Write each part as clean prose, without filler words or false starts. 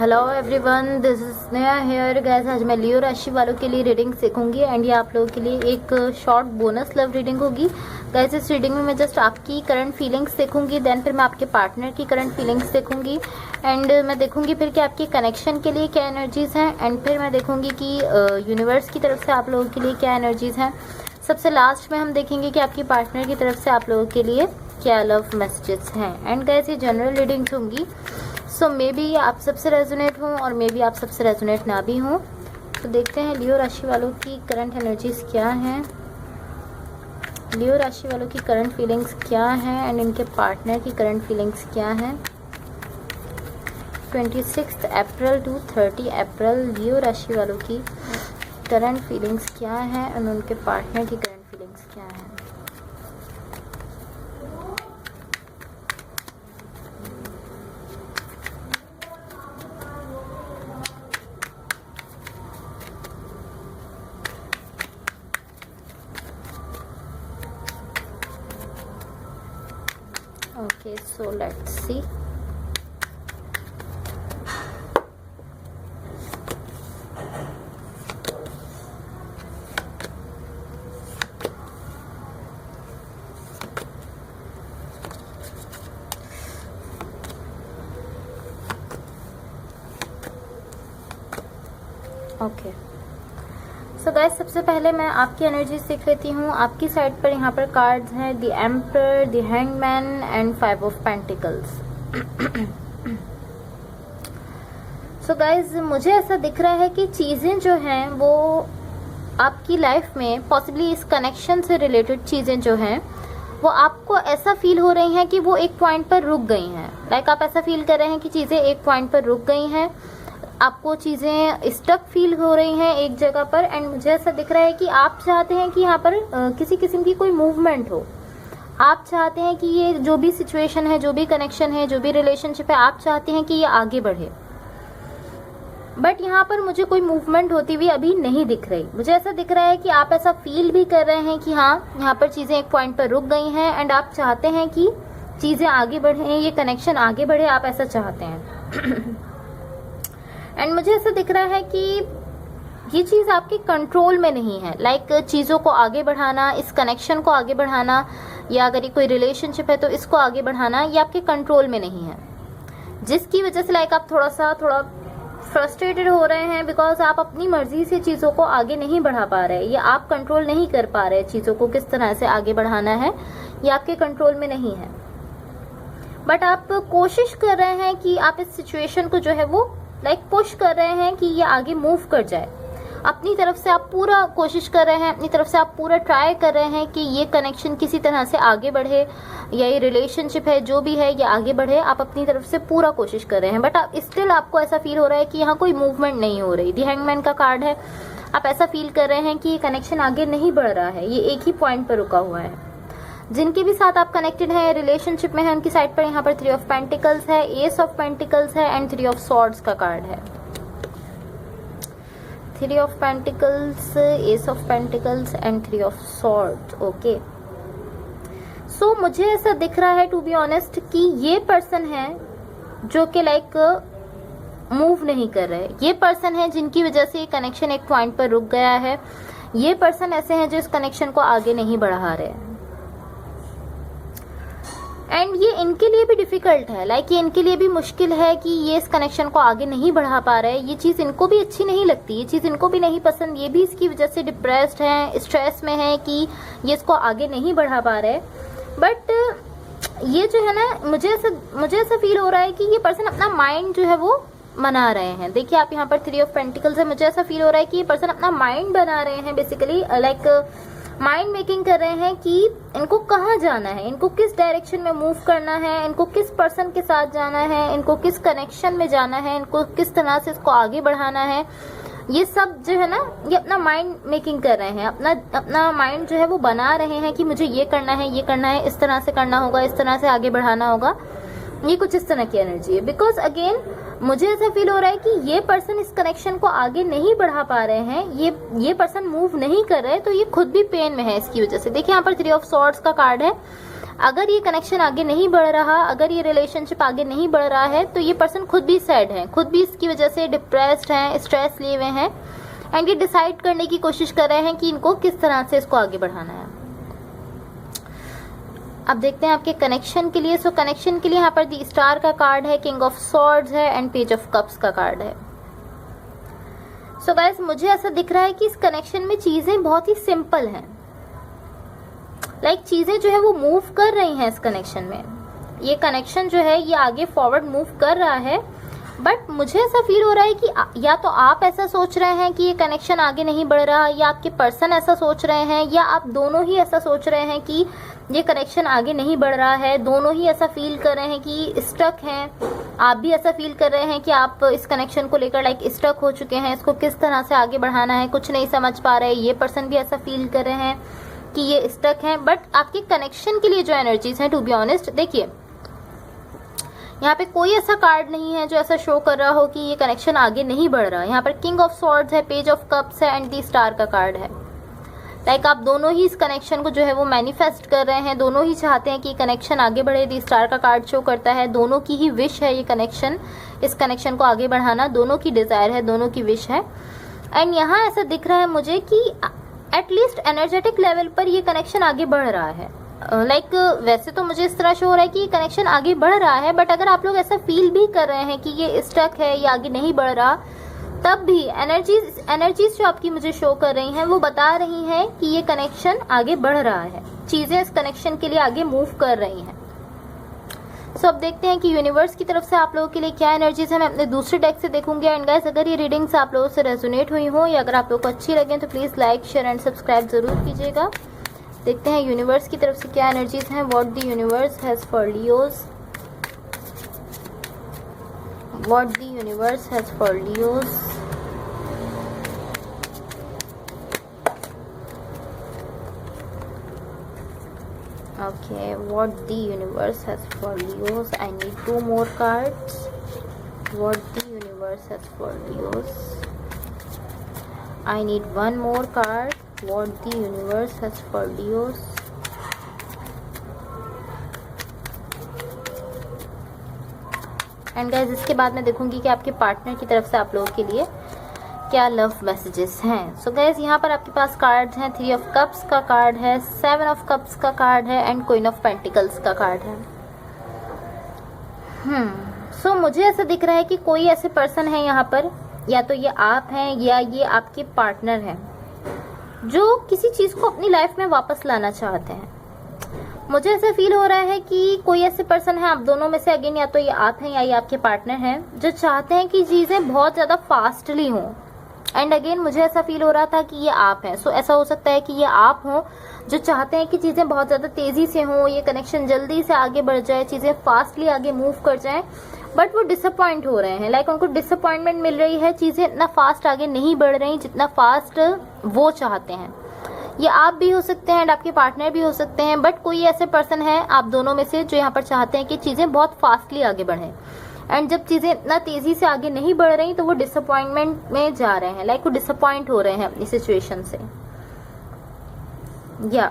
Hello everyone, this is Sneha hair guys. आज मैं लियो राशि वालों के लिए रीडिंग सीखूंगी एंड ये आप लोगों के लिए एक शॉर्ट बोनस लव रीडिंग होगी गाइस। इस रीडिंग में मैं जस्ट आपकी करंट फीलिंग्स देखूंगी, देन फिर मैं आपके पार्टनर की करंट फीलिंग्स देखूंगी एंड मैं देखूंगी फिर कि आपके कनेक्शन के लिए क्या एनर्जीज हैं एंड फिर मैं देखूंगी कि यूनिवर्स की तरफ से आप लोगों के लिए क्या एनर्जीज हैं। सबसे लास्ट में हम देखेंगे कि आपकी पार्टनर की तरफ से आप लोगों के लिए क्या लव मैसेजेस हैं। एंड गाइस ये जनरल रीडिंग्स होंगी, सो मे बी आप सबसे रेजोनेट हों और मे बी आप सबसे रेजोनेट ना भी हों। तो देखते हैं लियो राशि वालों की करंट एनर्जीज क्या हैं, लियो राशि वालों की करंट फीलिंग्स क्या हैं एंड इनके पार्टनर की करंट फीलिंग्स क्या हैं। 26 अप्रैल टू 30 अप्रैल लियो राशि वालों की करंट फीलिंग्स क्या हैं एंड उनके पार्टनर की करंट फीलिंग्स क्या हैं। Okay, so let's see. Okay so guys, सबसे पहले मैं आपकी एनर्जी सीख लेती हूँ। आपकी साइड पर यहाँ पर कार्ड्स हैं the emperor, the hangman and 5 of pentacles. So guys, मुझे ऐसा दिख रहा है कि चीज़ें जो हैं वो आपकी लाइफ में पॉसिबली इस कनेक्शन से रिलेटेड चीज़ें जो हैं वो आपको ऐसा फील हो रही हैं कि वो एक पॉइंट पर रुक गई हैं। लाइक आप ऐसा फील कर रहे हैं कि चीज़ें एक पॉइंट पर रुक गई हैं, आपको चीज़ें स्टक फील हो रही हैं एक जगह पर। एंड मुझे ऐसा दिख रहा है कि आप चाहते हैं कि यहाँ पर किसी किस्म की कोई मूवमेंट हो। आप चाहते हैं कि ये जो भी सिचुएशन है, जो भी कनेक्शन है, जो भी रिलेशनशिप है, आप चाहते हैं कि ये आगे बढ़े। बट यहाँ पर मुझे कोई मूवमेंट होती हुई अभी नहीं दिख रही। मुझे ऐसा दिख रहा है कि आप ऐसा फील भी कर रहे हैं कि हाँ, यहाँ पर चीज़ें एक पॉइंट पर रुक गई हैं एंड आप चाहते हैं कि चीज़ें आगे बढ़ें, ये कनेक्शन आगे बढ़े, आप ऐसा चाहते हैं। एंड मुझे ऐसा दिख रहा है कि ये चीज़ आपके कंट्रोल में नहीं है। लाइक चीज़ों को आगे बढ़ाना, इस कनेक्शन को आगे बढ़ाना, या अगर ये कोई रिलेशनशिप है तो इसको आगे बढ़ाना, ये आपके कंट्रोल में नहीं है। जिसकी वजह से लाइक आप थोड़ा फ्रस्ट्रेटेड हो रहे हैं बिकॉज आप अपनी मर्जी से चीज़ों को आगे नहीं बढ़ा पा रहे, या आप कंट्रोल नहीं कर पा रहे चीज़ों को किस तरह से आगे बढ़ाना है, ये आपके कंट्रोल में नहीं है। बट आप कोशिश कर रहे हैं कि आप इस सिचुएशन को जो है वो पुश कर रहे हैं कि ये आगे मूव कर जाए। अपनी तरफ से आप पूरा कोशिश कर रहे हैं, अपनी तरफ से आप पूरा ट्राई कर रहे हैं कि ये कनेक्शन किसी तरह से आगे बढ़े, या ये रिलेशनशिप है जो भी है ये आगे बढ़े। आप अपनी तरफ से पूरा कोशिश कर रहे हैं, बट आप स्टिल आपको ऐसा फील हो रहा है कि यहाँ कोई मूवमेंट नहीं हो रही। दी हैंगमैन का कार्ड है, आप ऐसा फील कर रहे हैं कि ये कनेक्शन आगे नहीं बढ़ रहा है, ये एक ही पॉइंट पर रुका हुआ है। जिनके भी साथ आप कनेक्टेड हैं, रिलेशनशिप में है, उनकी साइड पर यहाँ पर 3 ऑफ पेंटिकल्स है, एस ऑफ पेंटिकल्स है एंड 3 ऑफ सॉर्ड्स का कार्ड है। 3 of pentacles, ace of pentacles and 3 of swords. Okay, so मुझे ऐसा दिख रहा है टू बी ऑनेस्ट कि ये पर्सन है जो कि लाइक मूव नहीं कर रहे। ये पर्सन है जिनकी वजह से ये कनेक्शन एक पॉइंट पर रुक गया है। ये पर्सन ऐसे हैं जो इस कनेक्शन को आगे नहीं बढ़ा रहे हैं एंड ये इनके लिए भी डिफिकल्ट है। लाइक ये इनके लिए भी मुश्किल है कि ये इस कनेक्शन को आगे नहीं बढ़ा पा रहे। ये चीज़ इनको भी अच्छी नहीं लगती, ये चीज़ इनको भी नहीं पसंद। ये भी इसकी वजह से डिप्रेस्ड हैं, स्ट्रेस में है कि ये इसको आगे नहीं बढ़ा पा रहे। बट ये जो है ना, मुझे ऐसा फील हो रहा है कि ये पर्सन अपना माइंड जो है वो बना रहे हैं। देखिए आप यहाँ पर 3 ऑफ पेंटिकल्स है, मुझे ऐसा फील हो रहा है कि ये पर्सन अपना माइंड बना रहे हैं। बेसिकली लाइक माइंड मेकिंग कर रहे हैं कि इनको कहाँ जाना है, इनको किस डायरेक्शन में मूव करना है, इनको किस पर्सन के साथ जाना है, इनको किस कनेक्शन में जाना है, इनको किस तरह से इसको आगे बढ़ाना है। ये सब जो है ना, ये अपना माइंड मेकिंग कर रहे हैं, अपना माइंड जो है वो बना रहे हैं कि मुझे ये करना है, ये करना है, इस तरह से करना होगा, इस तरह से आगे बढ़ाना होगा। ये कुछ इस तरह की एनर्जी है। बिकॉज अगेन मुझे ऐसा फील हो रहा है कि ये पर्सन इस कनेक्शन को आगे नहीं बढ़ा पा रहे हैं, ये पर्सन मूव नहीं कर रहे, तो ये खुद भी पेन में है इसकी वजह से। देखिए यहाँ पर 3 ऑफ सॉर्ड्स का कार्ड है। अगर ये कनेक्शन आगे नहीं बढ़ रहा, अगर ये रिलेशनशिप आगे नहीं बढ़ रहा है, तो ये पर्सन खुद भी सैड है, खुद भी इसकी वजह से डिप्रेस्ड हैं, स्ट्रेस लिए हुए हैं, एंड ये डिसाइड करने की कोशिश कर रहे हैं कि इनको किस तरह से इसको आगे बढ़ाना है। अब देखते हैं आपके कनेक्शन के लिए। सो कनेक्शन के लिए यहाँ पर दी स्टार का कार्ड है, किंग ऑफ स्वॉर्ड्स है, एंड पेज ऑफ कप्स का कार्ड है। सो गाइस, मुझे ऐसा दिख रहा है कि इस कनेक्शन में चीजें बहुत ही सिंपल हैं। चीजें जो है वो मूव कर रही हैं इस कनेक्शन में। ये कनेक्शन जो है ये आगे फॉरवर्ड मूव कर रहा है, बट मुझे ऐसा फील हो रहा है कि या तो आप ऐसा सोच रहे हैं कि ये कनेक्शन आगे नहीं बढ़ रहा, या आपके पर्सन ऐसा सोच रहे हैं, या आप दोनों ही ऐसा सोच रहे हैं कि ये कनेक्शन आगे नहीं बढ़ रहा है। दोनों ही ऐसा फील कर रहे हैं कि स्टक हैं। आप भी ऐसा फील कर रहे हैं कि आप इस कनेक्शन को लेकर स्टक हो चुके हैं, इसको किस तरह से आगे बढ़ाना है कुछ नहीं समझ पा रहे। ये पर्सन भी ऐसा फील कर रहे हैं कि ये स्टक हैं। बट आपके कनेक्शन के लिए जो एनर्जीज हैं, टू बी ऑनेस्ट, देखिए यहाँ पे कोई ऐसा कार्ड नहीं है जो ऐसा शो कर रहा हो कि ये कनेक्शन आगे नहीं बढ़ रहा है। यहाँ पर किंग ऑफ स्वॉर्ड्स है, पेज ऑफ कप्स है, एंड दी स्टार का कार्ड है। आप दोनों ही इस कनेक्शन को जो है वो मैनिफेस्ट कर रहे हैं, दोनों ही चाहते हैं कि कनेक्शन आगे बढ़े। दी स्टार का कार्ड शो करता है दोनों की ही विश है, इस कनेक्शन को आगे बढ़ाना दोनों की डिजायर है, दोनों की विश है। एंड यहाँ ऐसा दिख रहा है मुझे कि एटलीस्ट एनर्जेटिक लेवल पर ये कनेक्शन आगे बढ़ रहा है। वैसे तो मुझे इस तरह शो हो रहा है कि ये कनेक्शन आगे बढ़ रहा है, बट अगर आप लोग ऐसा फील भी कर रहे हैं कि ये स्टक है, ये आगे नहीं बढ़ रहा, तब भी एनर्जीज जो आपकी मुझे शो कर रही हैं वो बता रही हैं कि ये कनेक्शन आगे बढ़ रहा है, चीजें इस कनेक्शन के लिए आगे मूव कर रही हैं। सो अब देखते हैं कि यूनिवर्स की तरफ से आप लोगों के लिए क्या एनर्जीज है। मैं अपने दूसरे डेक से देखूंगी। एंड गाइस, अगर ये रीडिंग्स आप लोगों से रेजोनेट हुई हो या अगर आप लोगों को अच्छी लगे तो please like, share and subscribe जरूर कीजिएगा। देखते हैं यूनिवर्स की तरफ से क्या एनर्जीज हैं। What the universe has for Leos, what the universe has for Leos. Okay, what the universe has for Leos. I need 2 more cards. What the universe has for Leos. I need 1 more card. What the universe has for Leos. And guys, इसके बाद मैं देखूंगी कि आपके partner की तरफ से आप लोगों के लिए क्या लव मैसेजेस हैं। सो गाइज, यहाँ पर आपके पास कार्ड्स हैं। 3 ऑफ कप्स का कार्ड है, 7 ऑफ कप्स का कार्ड है, एंड क्वीन ऑफ पेंटिकल्स का कार्ड है। सो मुझे ऐसा दिख रहा है कि कोई ऐसे पर्सन है यहाँ पर, या तो ये आप हैं या ये आपके पार्टनर हैं, जो किसी चीज को अपनी लाइफ में वापस लाना चाहते हैं। मुझे ऐसा फील हो रहा है कि कोई ऐसे पर्सन है, आप दोनों में से अगेन या तो ये आप हैं या ये आपके पार्टनर हैं, जो चाहते हैं कि चीजें बहुत ज्यादा फास्टली हों। एंड अगेन मुझे ऐसा फील हो रहा था कि ये आप हैं। सो ऐसा हो सकता है कि ये आप हो जो चाहते हैं कि चीजें बहुत ज्यादा तेजी से हों, ये कनेक्शन जल्दी से आगे बढ़ जाए, चीजें फास्टली आगे मूव कर जाएं, बट वो डिसअपॉइंट हो रहे हैं। उनको डिसअपॉइंटमेंट मिल रही है, चीजें इतना फास्ट आगे नहीं बढ़ रही जितना फास्ट वो चाहते हैं। ये आप भी हो सकते हैं एंड आपके पार्टनर भी हो सकते हैं, बट कोई ऐसे पर्सन है आप दोनों में से जो यहाँ पर चाहते हैं कि चीजें बहुत फास्टली आगे बढ़ें। एंड जब चीजें इतना तेजी से आगे नहीं बढ़ रही तो वो डिसअपॉइंटमेंट में जा रहे हैं, वो डिसअपॉइंट हो रहे हैं अपनी सिचुएशन से। या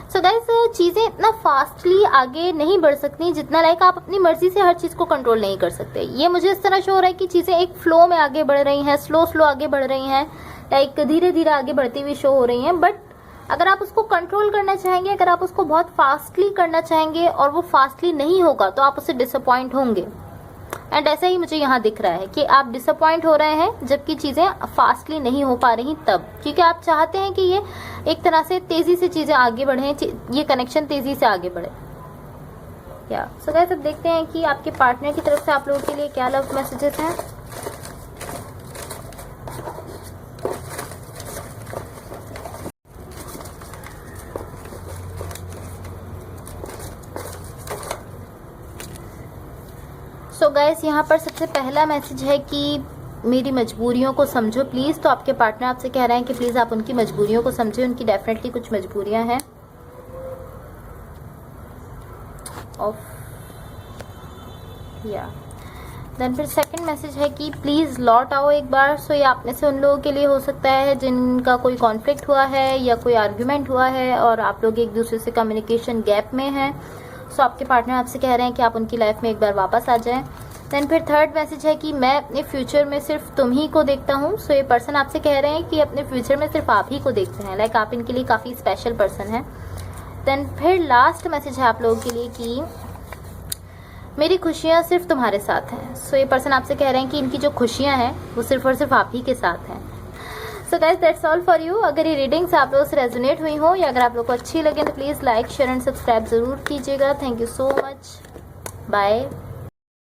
सो गाइस, चीजें इतना फास्टली आगे नहीं बढ़ सकती जितना आप अपनी मर्जी से हर चीज को कंट्रोल नहीं कर सकते। ये मुझे इस तरह शो हो रहा है कि चीजें एक फ्लो में आगे बढ़ रही हैं, स्लो आगे बढ़ रही हैं, धीरे धीरे आगे बढ़ती हुई शो हो रही हैं। बट अगर आप उसको कंट्रोल करना चाहेंगे, अगर आप उसको बहुत फास्टली करना चाहेंगे और वो फास्टली नहीं होगा तो आप उससे डिसअपॉइंट होंगे। एंड ऐसा ही मुझे यहाँ दिख रहा है कि आप डिसअपॉइंट हो रहे हैं जबकि चीजें फास्टली नहीं हो पा रही तब, क्योंकि आप चाहते हैं कि ये एक तरह से तेजी से चीजें आगे बढ़े, ये कनेक्शन तेजी से आगे बढ़े। या सो गाइस, अब देखते हैं कि आपके पार्टनर की तरफ से आप लोगों के लिए क्या लव मैसेजेस हैं। सो गाइस, यहाँ पर सबसे पहला मैसेज है कि मेरी मजबूरियों को समझो प्लीज। तो आपके पार्टनर आपसे कह रहे हैं कि प्लीज आप उनकी मजबूरियों को समझे, उनकी डेफिनेटली कुछ मजबूरियां हैं। देन फिर सेकंड मैसेज है कि प्लीज़ लौट आओ एक बार। सो ये आप में से उन लोगों के लिए हो सकता है जिनका कोई कॉन्फ्लिक्ट हुआ है या कोई आर्ग्यूमेंट हुआ है और आप लोग एक दूसरे से कम्युनिकेशन गैप में हैं। सो आपके पार्टनर आपसे कह रहे हैं कि आप उनकी लाइफ में एक बार वापस आ जाएं। देन फिर थर्ड मैसेज है कि मैं अपने फ्यूचर में सिर्फ तुम ही को देखता हूँ। सो ये पर्सन आपसे कह रहे हैं कि अपने फ्यूचर में सिर्फ आप ही को देखते हैं, लाइक आप इनके लिए काफ़ी स्पेशल पर्सन है। देन फिर लास्ट मैसेज है आप लोगों के लिए कि मेरी खुशियाँ सिर्फ तुम्हारे साथ हैं। सो ये पर्सन आपसे कह रहे हैं कि इनकी जो खुशियाँ हैं वो सिर्फ और सिर्फ आप ही के साथ हैं। So guys that's all for you. अगर ये रीडिंग्स आप लोगों से रेजोनेट हुई हो या अगर आप लोग को अच्छी लगे तो please like share and subscribe ज़रूर कीजिएगा। Thank you so much. Bye.